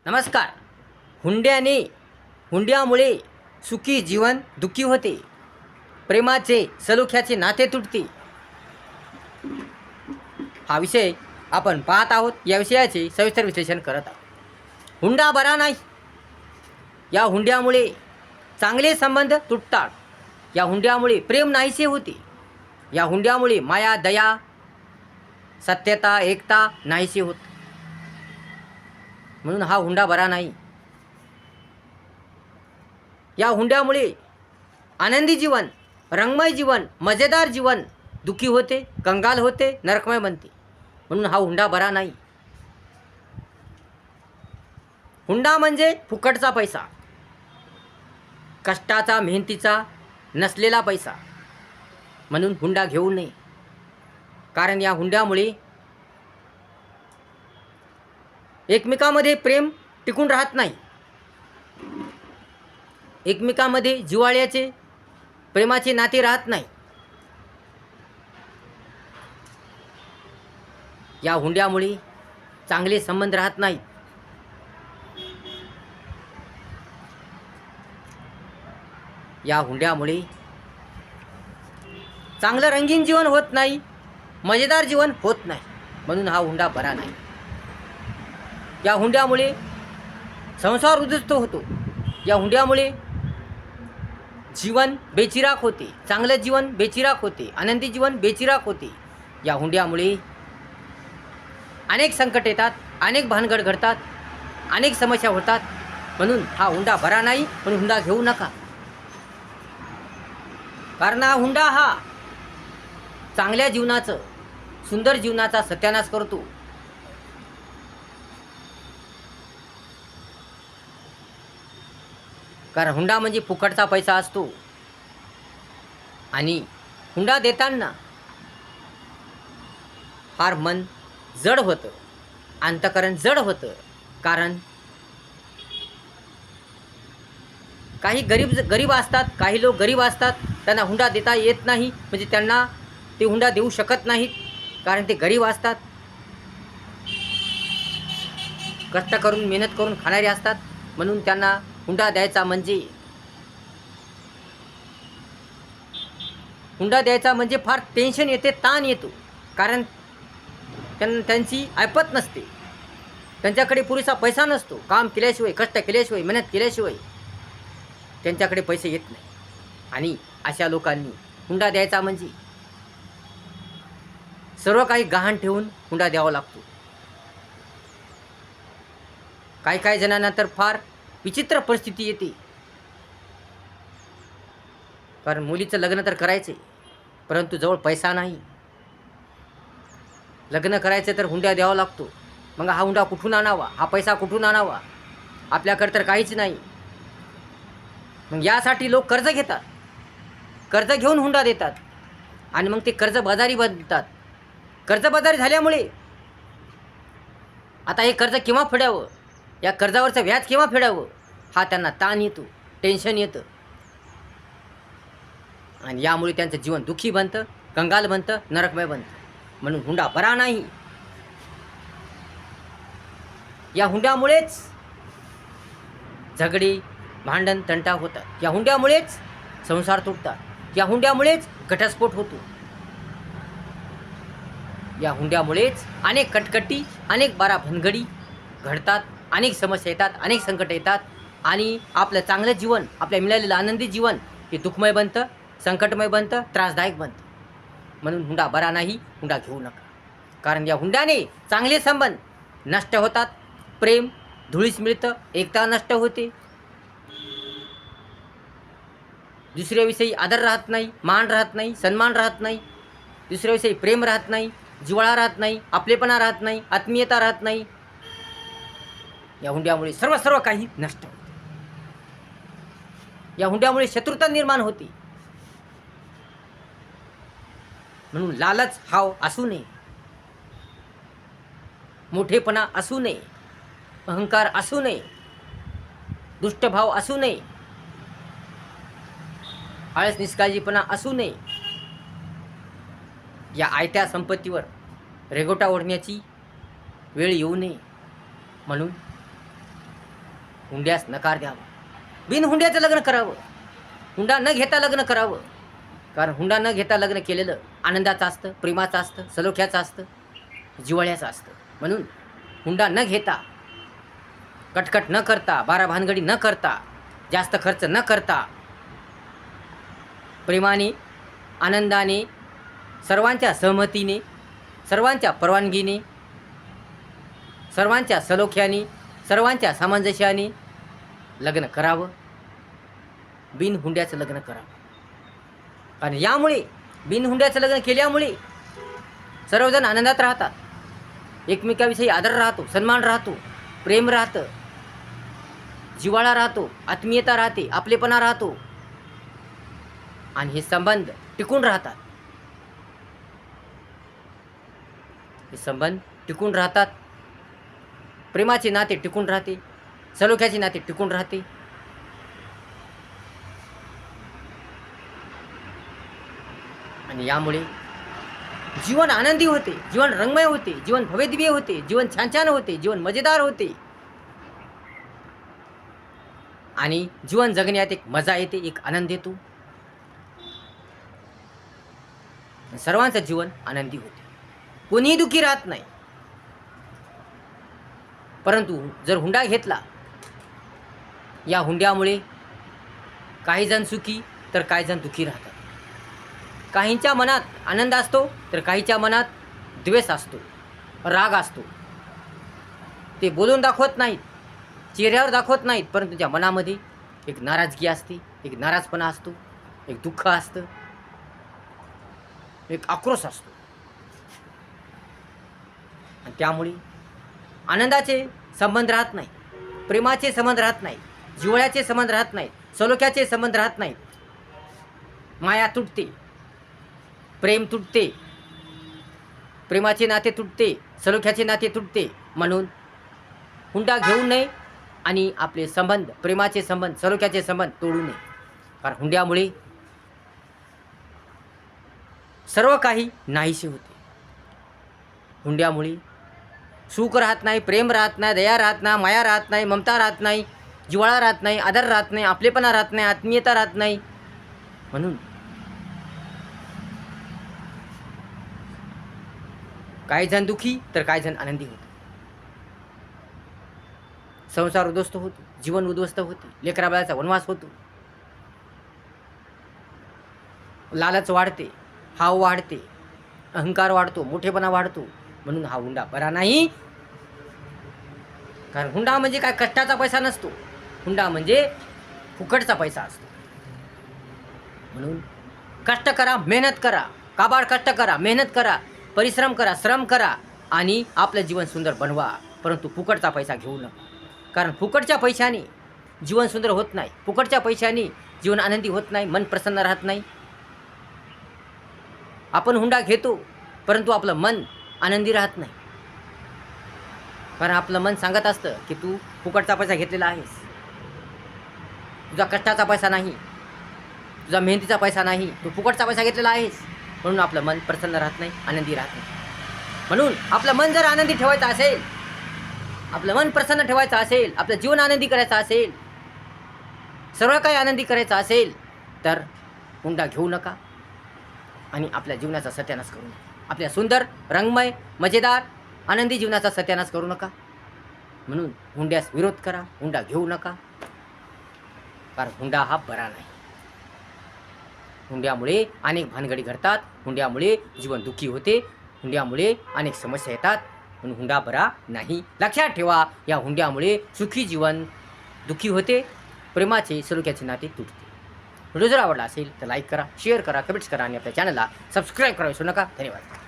नमस्कार. हुंड्यामुळे सुखी जीवन दुःखी होते. प्रेमाचे सलोख्याचे नाते तुटते. हा विषय आपण पाहत आहोत. या विषयाचे सविस्तर विश्लेषण करत आहोत. हुंडा बरा नाही. या हुंड्यामुळे चांगले संबंध तुटतात. या हुंड्यामुळे प्रेम नाहीसे होते. या हुंड्यामुळे माया, दया, सत्यता, एकता नाहीसे होत. म्हणून हा हुंडा बरा नाही. या हुंड्यामुळे आनंदी जीवन, रंगमय जीवन, मजेदार जीवन दुःखी होते, कंगाल होते, नरकमय बनते. म्हणून हा हुंडा बरा नाही. हुंडा म्हणजे फुकटचा पैसा, कष्टाचा, मेहनतीचा नसलेला पैसा. म्हणून हुंडा घेऊ नये. कारण या हुंड्यामुळे एकमेकांमध्ये प्रेम टिकून राहत नाही. एकमेकांमध्ये जिव्हाळ्याचे, प्रेमाचे नाते राहत नाही. या हुंड्यामुळे चांगले संबंध राहत नाहीत. या हुंड्यामुळे चांगलं रंगीन जीवन होत नाही, मजेदार जीवन होत नाही. म्हणून हा हुंडा बरा नाही. या हुंड्यामुळे संसार उद्ध्वस्त होतो. या हुंड्यामुळे जीवन बेचिराख होते, चांगलं जीवन बेचिराख होते, आनंदी जीवन बेचिराख होते. या हुंड्यामुळे अनेक संकट येतात, अनेक भानगड घडतात, अनेक समस्या होतात. म्हणून हा हुंडा बरा नाही. म्हणून हुंडा घेऊ नका. कारण हा हुंडा हा चांगल्या जीवनाचं, सुंदर जीवनाचा सत्यानाश करतो. कारण हुंडा म्हणजे फुकटचा पैसा असतो. आणि हुंडा देताना फार मन जड होतं, अंतःकरण जड होतं. कारण काही गरीब असतात, काही लोक गरीब असतात, त्यांना हुंडा देता येत नाही. म्हणजे त्यांना ते हुंडा देऊ शकत नाहीत. कारण ते गरीब असतात, कष्ट करून, मेहनत करून खाणारे असतात. म्हणून त्यांना हुंडा द्यायचा म्हणजे फार टेन्शन येते, ताण येतो. कारण त्यांची ऐपत नसते, त्यांच्याकडे पुरेसा पैसा नसतो. काम केल्याशिवाय, कष्ट केल्याशिवाय, मेहनत केल्याशिवाय त्यांच्याकडे पैसे येत नाही. आणि अशा लोकांनी हुंडा द्यायचा म्हणजे सर्व काही गहाण ठेवून हुंडा द्यावा लागतो. काही जणांना तर फार विचित्र परिस्थिती येते. कारण मुलीचं लग्न तर करायचे, परंतु जवळ पैसा नाही. लग्न करायचं तर हुंडा द्यावा लागतो. मग हा हुंडा कुठून आणावा, हा पैसा कुठून आणावा? आपल्याकडे तर काहीच नाही. मग यासाठी लोक कर्ज घेतात, कर्ज घेऊन हुंडा देतात. आणि मग ते कर्जबाजारी बनतात. कर्जबाजारी झाल्यामुळे आता हे कर्ज केव्हा फेडावं, या कर्जावरचं व्याज केव्हा फेडावं, हा त्यांना ताण येतो, टेन्शन येतं. आणि यामुळे त्यांचं जीवन दुःखी बनतं, कंगाल बनतं, नरकमय बनतं. म्हणून हुंडा बरा नाही. या हुंड्यामुळेच झगडे, भांडण, तंटा होतात. या हुंड्यामुळेच संसार तुटतात. या हुंड्यामुळेच घटस्फोट होतो. या हुंड्यामुळेच अनेक कटकटी, अनेक बारा भनगडी घडतात, अनेक समस्या येतात, अनेक संकट येतात. आणि आपलं चांगलं जीवन, आपल्या मिळालेलं आनंदी जीवन हे दुःखमय बनतं, संकटमय बनतं, त्रासदायक बनतं. म्हणून हुंडा बरा नाही. हुंडा घेऊ नका. कारण या हुंड्याने चांगले संबंध नष्ट होतात, प्रेम धुळीस मिळतं, एकता नष्ट होते, दुसऱ्याविषयी आदर राहत नाही, मान राहत नाही, सन्मान राहत नाही, दुसऱ्याविषयी प्रेम राहत नाही, जिव्हाळा राहत नाही, आपलेपणा राहत नाही, आत्मीयता राहत नाही. या हुंड्यामुळे सर्व काही नष्ट होते. या हुंड्यामुळे शत्रुता निर्माण होते. म्हणून लालच हाव असू नये, मोठेपणा असू नये, अहंकार असू नये, दुष्टभाव असू नये, आळस निष्काळजीपणा असू नये. या आयत्या संपत्तीवर रेघोटा ओढण्याची वेळ येऊ नये. म्हणून हुंड्यास नकार द्यावा. बिन हुंड्याचं लग्न करावं. हुंडा न घेता लग्न करावं. कारण हुंडा न घेता लग्न केलेलं आनंदाचं असतं, प्रेमाचं असतं, सलोख्याचं असतं, जिव्हाळ्याचं असतं. म्हणून हुंडा न घेता, कटकट न करता, बारा भानगडी न करता, जास्त खर्च न करता, प्रेमाने, आनंदाने, सर्वांच्या सहमतीने, सर्वांच्या परवानगीने, सर्वांच्या सलोख्याने, सर्वांच्या सामंजस्याने लग्न करावं. बिन हुंड्याचं लग्न करावं. कारण यामुळे, बिन हुंड्याचं लग्न केल्यामुळे सर्वजण आनंदात राहतात. एकमेकाविषयी आदर राहतो, सन्मान राहतो, प्रेम राहतं, जिव्हाळा राहतो, आत्मीयता राहते, आपलेपणा राहतो आणि हे संबंध टिकून राहतात. हे संबंध टिकून राहतात. प्रेमाचे नाते टिकून राहते, सलोख्याचे नाते टिकून राहते. आणि यामुळे जीवन आनंदी होते, जीवन रंगमय होते, जीवन भव्यदिव्य होते, जीवन छान छान होते, जीवन मजेदार होते आणि जीवन जगण्यात एक मजा येते, एक आनंद येतो. सर्वांचं जीवन आनंदी होते, कोणीही दुःखी राहत नाही. परंतु जर हुंडा घेतला, या हुंड्यामुळे काही जण सुखी तर काही जण दुःखी राहतात. काहींच्या मनात आनंद असतो तर काहींच्या मनात द्वेष असतो, राग असतो. ते बोलून दाखवत नाहीत, चेहऱ्यावर दाखवत नाहीत, परंतु त्या मनामध्ये एक नाराजगी असते, एक नाराजपणा असतो, एक दुःख असतं, एक आक्रोश असतो. आणि त्यामुळे आनंदाचे संबंध राहत नाही, प्रेमाचे संबंध राहत नाही, जिव्हाळ्याचे संबंध राहत नाहीत, सलोख्याचे संबंध राहत नाहीत. माया तुटते, प्रेम तुटते, प्रेमाचे नाते तुटते, सलोख्याचे नाते तुटते. म्हणून हुंडा घेऊ नये आणि आपले संबंध, प्रेमाचे संबंध, सलोख्याचे संबंध तोडू नये. कारण हुंड्यामुळे सर्व काही नाहीसे होते. हुंड्यामुळे सुख राहत नाही, प्रेम राहत नाही, दया राहत नाही, माया राहत नाही, ममता राहत नाही, जिव्हाळा राहत नाही, आदर राहत नाही, आपलेपणा राहत नाही, आत्मीयता राहत नाही. म्हणून काही जण दुःखी तर काही जण आनंदी होते. संसार उद्ध्वस्त होतो, जीवन उद्ध्वस्त होते, लेकराबाळाचा वनवास होतो, लालच वाढते, हाव वाढते, अहंकार वाढतो, मोठेपणा वाढतो. म्हणून हा हुंडा बरा नाही. कारण हुंडा म्हणजे काय कष्टाचा पैसा नसतो, हुंडा म्हणजे फुकटचा पैसा असतो. म्हणून कष्ट करा, मेहनत करा, काबाड कष्ट करा, मेहनत करा, परिश्रम करा, श्रम करा आणि आपलं जीवन सुंदर बनवा. परंतु फुकटचा पैसा घेऊ नका. कारण फुकटच्या पैशाने जीवन सुंदर होत नाही, फुकटच्या पैशाने जीवन आनंदी होत नाही, मन प्रसन्न राहत नाही. आपण हुंडा घेतो परंतु आपलं मन आनंदी राहत नाही. कारण आपलं मन सांगत असतं की तू फुकटचा पैसा घेतलेला आहेस, तुझा कष्टाचा पैसा नाही, तुझा मेहनतीचा पैसा नाही, तू फुकटचा पैसा घेतलेला आहेस. म्हणून आपलं मन प्रसन्न राहत नाही, आनंदी राहत नाही. म्हणून आपलं मन जर आनंदी ठेवायचं असेल, आपलं मन प्रसन्न ठेवायचं असेल, आपलं जीवन आनंदी करायचं असेल, सर्व काही आनंदी करायचं असेल तर हुंडा घेऊ नका आणि आपल्या जीवनाचा सत्यानाश करू नका. आपल्या सुंदर, रंगमय, मजेदार, आनंदी जीवनाचा सत्यानाश करू नका. म्हणून हुंड्यास विरोध करा, हुंडा घेऊ नका. कारण हुंडा हा बरा नाही. हुंड्यामुळे अनेक भानगडी घडतात, हुंड्यामुळे जीवन दुःखी होते, हुंड्यामुळे अनेक समस्या येतात. म्हणून हुंडा बरा नाही. लक्षात ठेवा, या हुंड्यामुळे सुखी जीवन दुःखी होते, प्रेमाचे, सलोख्याचे नाते तुटते. व्हिडिओ जर आवडला असेल तर लाईक करा, शेअर करा, कमेंट्स करा आणि आपल्या चॅनलला सबस्क्राईब करा विसरू नका. धन्यवाद.